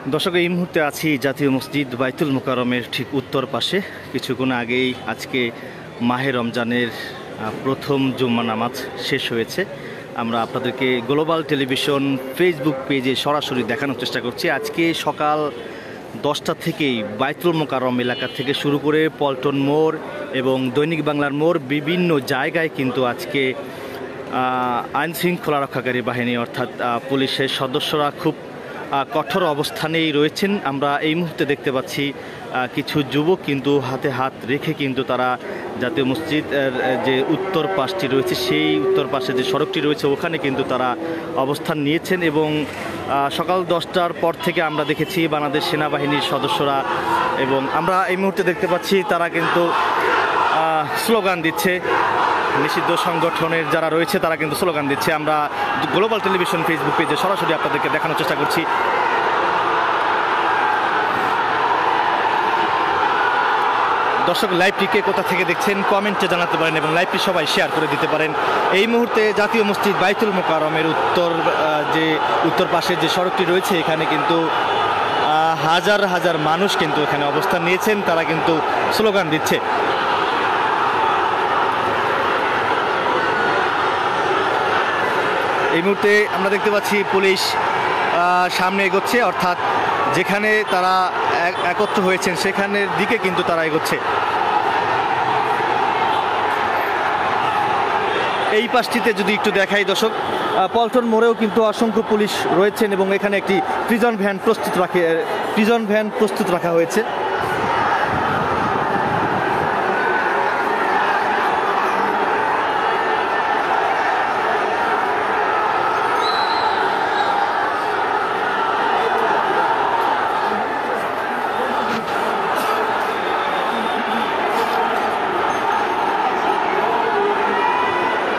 দর্শক, এই মুহূর্তে আছি জাতীয় মসজিদ বাইতুল মোকাররমের ঠিক উত্তর পাশে। কিছুক্ষণ আগেই আজকে মাহে রমজানের প্রথম জুম্মা নামাজ শেষ হয়েছে। আমরা আপনাদেরকে গ্লোবাল টেলিভিশন ফেসবুক পেজে সরাসরি দেখানোর চেষ্টা করছি। আজকে সকাল 10টা থেকেই বাইতুল মোকাররম এলাকা থেকে শুরু করে পল্টন মোড় এবং দৈনিক বাংলার মোড় বিভিন্ন জায়গায় কিন্তু আজকে আইন শৃঙ্খলা রক্ষাকারী বাহিনী অর্থাৎ পুলিশের সদস্যরা খুব কঠোর অবস্থানেই রয়েছেন। আমরা এই মুহূর্তে দেখতে পাচ্ছি কিছু যুবক কিন্তু হাতে হাত রেখে কিন্তু তারা জাতীয় মসজিদের যে উত্তর পাশটি রয়েছে সেই উত্তর পাশে যে সড়কটি রয়েছে ওখানে কিন্তু তারা অবস্থান নিয়েছেন। এবং সকাল 10টার পর থেকে আমরা দেখেছি বাংলাদেশ সেনাবাহিনীর সদস্যরা এবং আমরা এই মুহূর্তে দেখতে পাচ্ছি তারা কিন্তু স্লোগান দিচ্ছে। নিষিদ্ধ সংগঠনের যারা রয়েছে তারা কিন্তু স্লোগান দিচ্ছে। আমরা গ্লোবাল টেলিভিশন ফেসবুক পেজে সরাসরি আপনাদেরকে দেখানোর চেষ্টা করছি। দর্শক, লাইভটিকে কোথা থেকে দেখছেন কমেন্টে জানাতে পারেন এবং লাইভটি সবাই শেয়ার করে দিতে পারেন। এই মুহূর্তে জাতীয় মসজিদ বাইতুল মোকাররমের উত্তর পাশে যে সড়কটি রয়েছে এখানে কিন্তু হাজার হাজার মানুষ কিন্তু এখানে অবস্থান নিয়েছেন, তারা কিন্তু স্লোগান দিচ্ছে। এই মুহূর্তে আমরা দেখতে পাচ্ছি পুলিশ সামনে এগোচ্ছে, অর্থাৎ যেখানে তারা একত্র হয়েছেন সেখানের দিকে কিন্তু তারা এগোচ্ছে। এই পাশটিতে যদি একটু দেখাই দর্শক, পল্টন মোড়েও কিন্তু অসংখ্য পুলিশ রয়েছেন এবং এখানে একটি প্রিজন ভ্যান প্রস্তুত রাখা হয়েছে।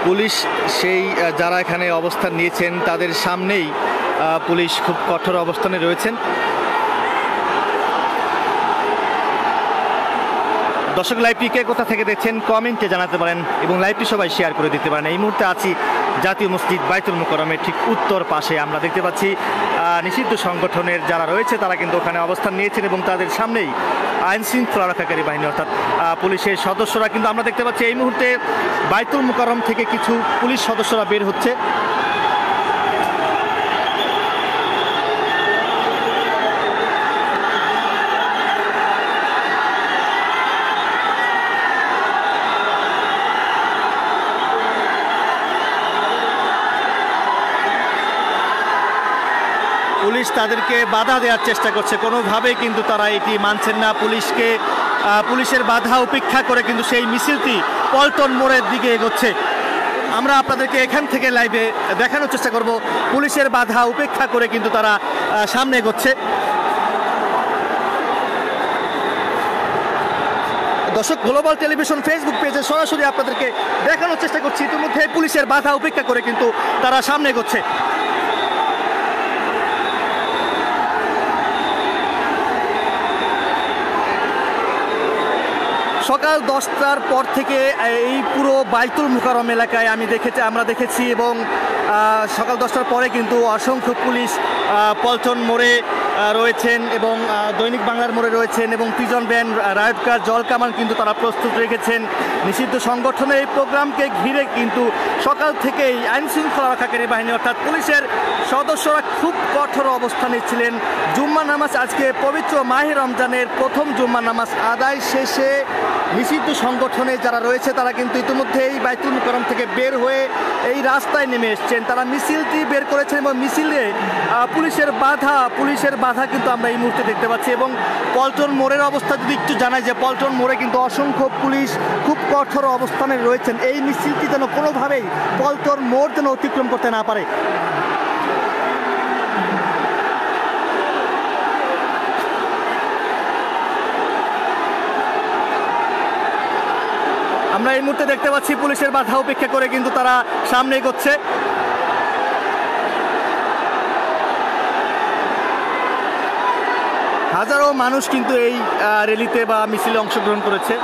পুলিশ যারা এখানে অবস্থান নিয়েছেন তাদের সামনেই পুলিশ খুব কঠোর অবস্থানে রয়েছেন। দর্শক, লাইভটিকে কোথা থেকে দেখছেন কমেন্টে জানাতে পারেন এবং লাইভটি সবাই শেয়ার করে দিতে পারেন। এই মুহূর্তে আছি জাতীয় মসজিদ বাইতুল মোকাররমের ঠিক উত্তর পাশে। আমরা দেখতে পাচ্ছি নিষিদ্ধ সংগঠনের যারা রয়েছে তারা কিন্তু ওখানে অবস্থান নিয়েছেন এবং তাদের সামনেই আইন শৃঙ্খলা রক্ষাকারী বাহিনী অর্থাৎ পুলিশের সদস্যরা কিন্তু আমরা দেখতে পাচ্ছি এই মুহূর্তে বাইতুল মোকাররম থেকে কিছু পুলিশ সদস্যরা বের হচ্ছে। পুলিশ তাদেরকে বাধা দেওয়ার চেষ্টা করছে, কোনোভাবেই কিন্তু তারা এটি মানছেন না। পুলিশের বাধা উপেক্ষা করে কিন্তু সেই মিছিলটি পল্টন মোড়ের দিকে এগোচ্ছে। আমরা আপনাদেরকে এখান থেকে লাইভে দেখানোর চেষ্টা করব। পুলিশের বাধা উপেক্ষা করে কিন্তু তারা সামনে এগোচ্ছে। দর্শক, গ্লোবাল টেলিভিশন ফেসবুক পেজে সরাসরি আপনাদেরকে দেখানোর চেষ্টা করছি। ইতিমধ্যে পুলিশের বাধা উপেক্ষা করে কিন্তু তারা সামনে এগোচ্ছে। সকাল 10টার পর থেকে এই পুরো বাইতুল মোকাররম এলাকায় আমরা দেখেছি এবং সকাল 10টার পরে কিন্তু অসংখ্য পুলিশ পল্টন মোড়ে রয়েছেন এবং দৈনিক বাংলার মোড়ে রয়েছেন এবং প্রিজন ভ্যান, রায়ট কার, জল কামান কিন্তু তারা প্রস্তুত রেখেছেন। নিষিদ্ধ সংগঠনের এই প্রোগ্রামকে ঘিরে কিন্তু সকাল থেকেই আইন শৃঙ্খলা রক্ষাকারী বাহিনী অর্থাৎ পুলিশের সদস্যরা খুব কঠোর অবস্থানে ছিলেন। জুম্মা নামাজ আজকে পবিত্র মাহে রমজানের প্রথম জুম্মা নামাজ আদায় শেষে নিষিদ্ধ সংগঠনে যারা রয়েছে তারা কিন্তু ইতিমধ্যেই বাইতুল মোকাররম থেকে বের হয়ে এই রাস্তায় নেমে এসছেন। তারা মিছিলটি বের করেছেন এবং মিছিলে পুলিশের বাধা কিন্তু আমরা এই মুহূর্তে দেখতে পাচ্ছি। এবং পল্টন মোড়ের অবস্থা যদি একটু জানাই যে পল্টন মোড়ে কিন্তু অসংখ্য পুলিশ খুব কঠোর অবস্থানে রয়েছেন। এই মিছিলটি যেন কোনোভাবেই পল্টন মোড় যেন অতিক্রম করতে না পারে। আমরা এই মুহূর্তে দেখতে পাচ্ছি পুলিশের বাধা উপেক্ষা করে কিন্তু তারা সামনে এগোচ্ছে। হাজারো মানুষ কিন্তু এই র্যালিতে বা মিছিলে অংশগ্রহণ করেছে।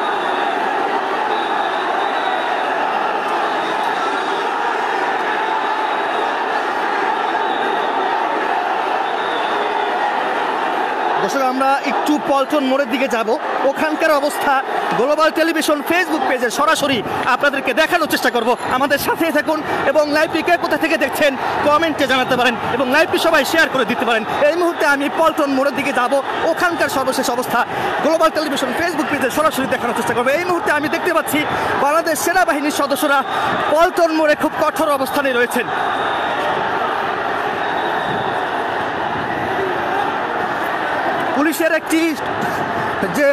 দর্শক আমরা একটু পল্টন মোড়ের দিকে যাব, ওখানকার অবস্থা গ্লোবাল টেলিভিশন ফেসবুক পেজে সরাসরি আপনাদেরকে দেখানোর চেষ্টা করব। আমাদের সাথে থাকুন এবং লাইভটি কে কোথা থেকে দেখছেন কমেন্টে জানাতে পারেন এবং লাইভটি সবাই শেয়ার করে দিতে পারেন। এই মুহূর্তে আমি পল্টন মোড়ের দিকে যাব, ওখানকার সর্বশেষ অবস্থা গ্লোবাল টেলিভিশন ফেসবুক পেজে সরাসরি দেখানোর চেষ্টা করবো। এই মুহূর্তে আমি দেখতে পাচ্ছি বাংলাদেশ সেনাবাহিনীর সদস্যরা পল্টন মোড়ে খুব কঠোর অবস্থানে রয়েছেন। পুলিশের একটি যে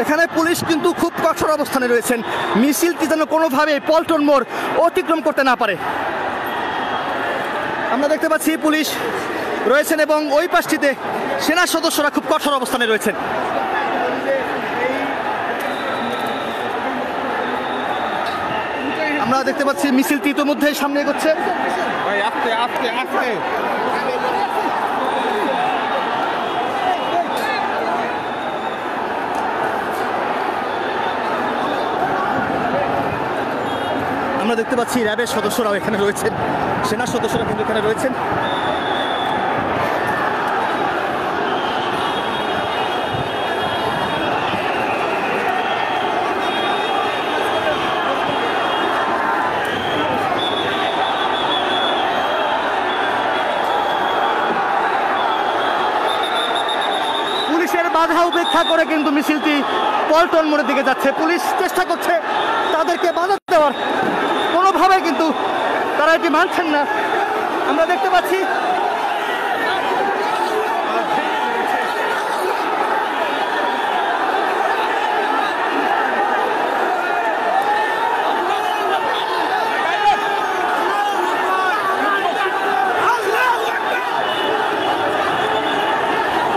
এখানে পুলিশ কিন্তু খুব কঠোর অবস্থানে রয়েছেন, মিছিলটি যেন কোনোভাবে পল্টন মোড় অতিক্রম করতে না পারে। আমরা দেখতে পাচ্ছি পুলিশ রয়েছেন এবং ওই পাশটিতে সেনা সদস্যরা খুব কঠোর অবস্থানে রয়েছেন। আমরা দেখতে পাচ্ছি মিছিলটি ইতিমধ্যেই সামনে এগোচ্ছে। আমরা দেখতে পাচ্ছি র্যাবের সদস্যরাও এখানে রয়েছেন, সেনা সদস্যরা কিন্তু এখানে রয়েছেন। পুলিশের বাধা উপেক্ষা করে কিন্তু মিছিলটি পল্টন মোড়ের দিকে যাচ্ছে। পুলিশ চেষ্টা করছে তাদেরকে বাধা দেওয়ার, কোনোভাবে কিন্তু তারা এটি মানছেন না। আমরা দেখতে পাচ্ছি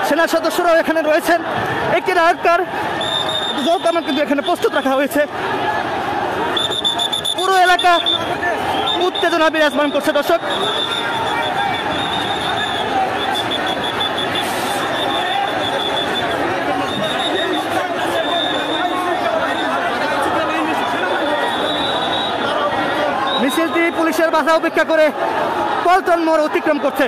সেনা সদস্যরাও এখানে রয়েছেন। একটি রায়কার জলকামান কিন্তু এখানে প্রস্তুত রাখা হয়েছে। পুরো এলাকা উত্তেজনা বিরাজমান করছে। দর্শক মিছিলটি পুলিশের বাধা উপেক্ষা করে পল্টন মোড় অতিক্রম করছে।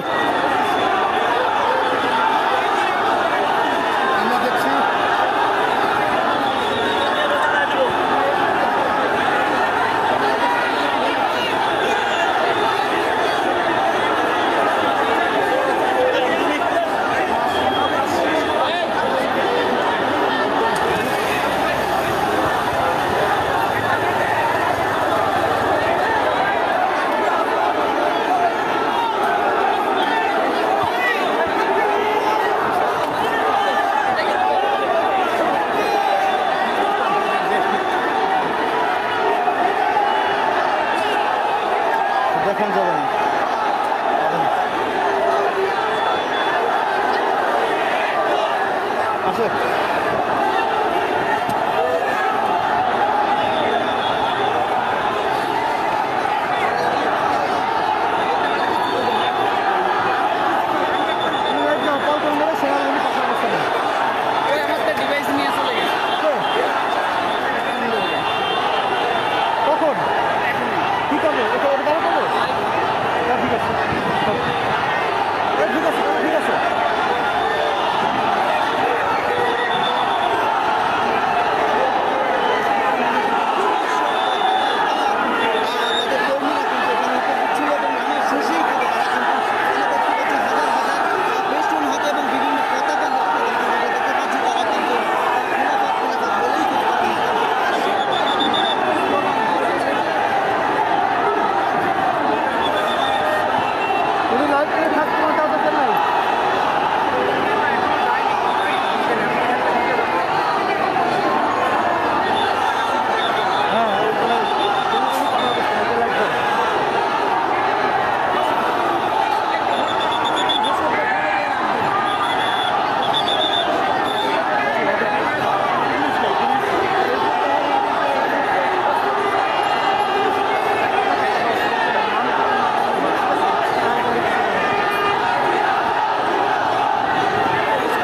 দেখান যাবে না। আসো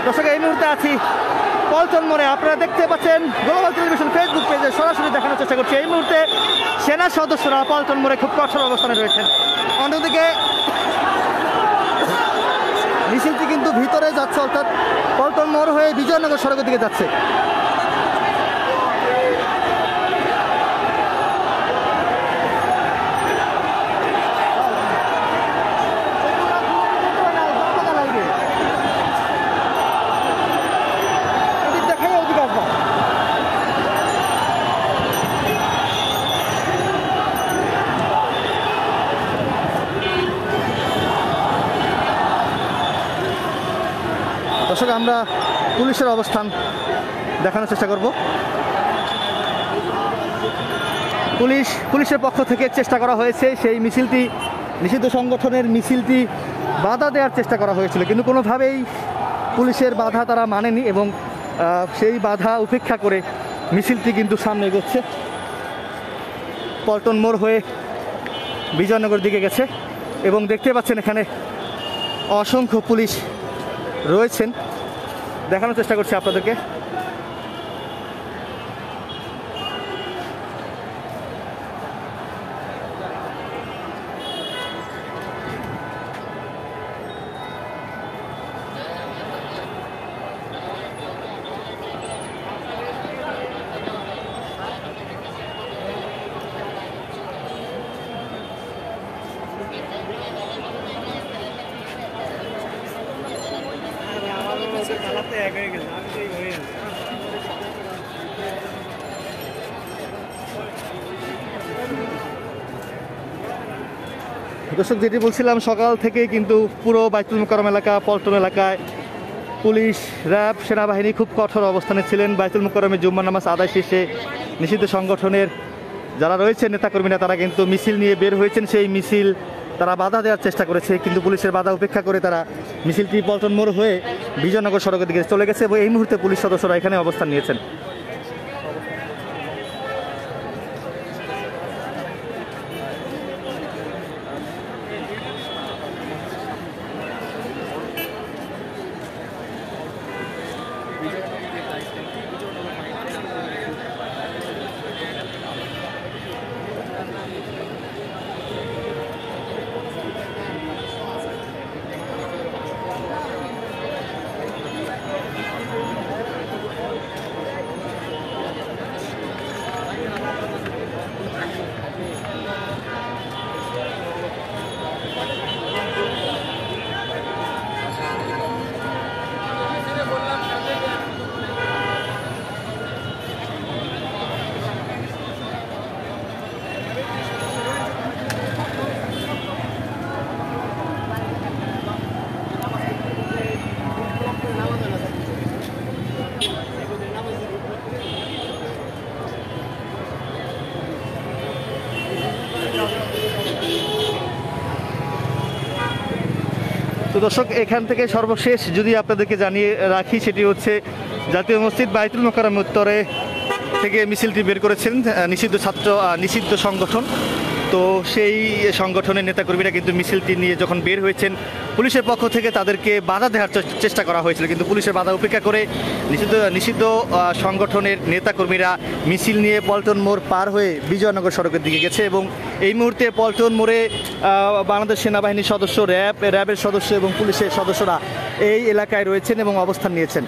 দর্শক এই মুহূর্তে আছি পল্টন মোড়ে। আপনারা দেখতে পাচ্ছেন গ্লোবাল টেলিভিশন ফেসবুক পেজে সরাসরি দেখানোর চেষ্টা করছি। এই মুহূর্তে সেনা সদস্যরা পল্টন মোড়ে খুব কঠোর অবস্থানে রয়েছেন। অন্যদিকে মিছিলটি কিন্তু ভিতরে যাচ্ছে, অর্থাৎ পল্টন মোড় হয়ে বিজয়নগর সড়কের দিকে যাচ্ছে। দর্শক, আমরা পুলিশের অবস্থান দেখানোর চেষ্টা করব। পুলিশের পক্ষ থেকে চেষ্টা করা হয়েছে সেই মিছিলটি, নিষিদ্ধ সংগঠনের মিছিলটি বাধা দেওয়ার চেষ্টা করা হয়েছিল, কিন্তু কোনোভাবেই পুলিশের বাধা তারা মানেনি এবং সেই বাধা উপেক্ষা করে মিছিলটি কিন্তু সামনে এগোচ্ছে। পল্টন মোড় হয়ে বিজয়নগর দিকে গেছে এবং দেখতে পাচ্ছেন এখানে অসংখ্য পুলিশ রয়েছেন। দেখানোর চেষ্টা করছি আপনাদেরকে। দর্শক, যেটি বলছিলাম, সকাল থেকে কিন্তু পুরো বাইতুল মোকাররম এলাকা, পল্টন এলাকায় পুলিশ, র্যাব, সেনাবাহিনী খুব কঠোর অবস্থানে ছিলেন। বাইতুল মোকাররমে জুম্মার নামাজ আদায় শেষে নিষিদ্ধ সংগঠনের যারা রয়েছে নেতাকর্মীরা, তারা কিন্তু মিছিল নিয়ে বের হয়েছেন। সেই মিছিল তারা বাধা দেওয়ার চেষ্টা করেছে, কিন্তু পুলিশের বাধা উপেক্ষা করে তারা মিছিলটি পল্টন মোড় হয়ে বিজয়নগর সড়কের দিকে চলে গেছে এবং এই মুহূর্তে পুলিশ সদস্যরা এখানে অবস্থান নিয়েছেন। তো দর্শক, এখান থেকে সর্বশেষ যদি আপনাদেরকে জানিয়ে রাখি, সেটি হচ্ছে জাতীয় মসজিদ বাইতুল মোকাররম উত্তরে থেকে মিছিলটি বের করেছেন নিষিদ্ধ সংগঠন। তো সেই সংগঠনের নেতাকর্মীরা কিন্তু মিছিলটি নিয়ে যখন বের হয়েছেন, পুলিশের পক্ষ থেকে তাদেরকে বাধা দেওয়ার চেষ্টা করা হয়েছিল, কিন্তু পুলিশের বাধা উপেক্ষা করে নিষিদ্ধ সংগঠনের নেতাকর্মীরা মিছিল নিয়ে পল্টন মোড় পার হয়ে বিজয়নগর সড়কের দিকে গেছে এবং এই মুহূর্তে পল্টন মোড়ে বাংলাদেশ সেনাবাহিনীর সদস্য, র্যাবের সদস্য এবং পুলিশের সদস্যরা এই এলাকায় রয়েছেন এবং অবস্থান নিয়েছেন।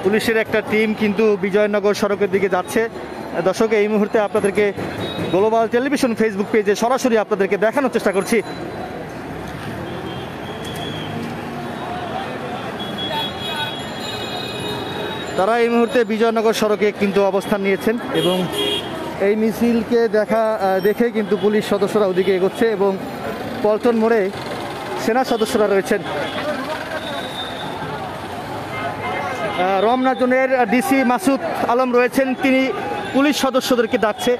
পুলিশের একটা টিম কিন্তু বিজয়নগর সড়কের দিকে যাচ্ছে। দর্শক, এই মুহূর্তে আপনাদেরকে গ্লোবাল টেলিভিশন ফেসবুক পেজে সরাসরি আপনাদেরকে দেখানোর চেষ্টা করছি। তারা এই মুহূর্তে বিজয়নগর সড়কে কিন্তু অবস্থান নিয়েছেন এবং এই মিছিলকে দেখে কিন্তু পুলিশ সদস্যরা ওদিকে এগোচ্ছে এবং পল্টন মোড়ে সেনা সদস্যরা রয়েছেন। রমনা জোনের ডিসি মাসুদ আলম রয়েছেন, তিনি পুলিশ সদস্যদেরকে ডাকছে।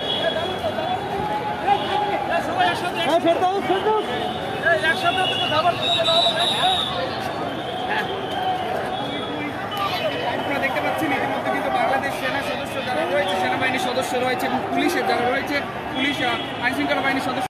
আপনারা দেখতে পাচ্ছেন ইতিমধ্যে কিন্তু বাংলাদেশ সেনা সদস্য যারা রয়েছে, সেনাবাহিনীর সদস্য রয়েছে এবং পুলিশের যারা রয়েছে, পুলিশ আইনশৃঙ্খলা বাহিনীর সদস্য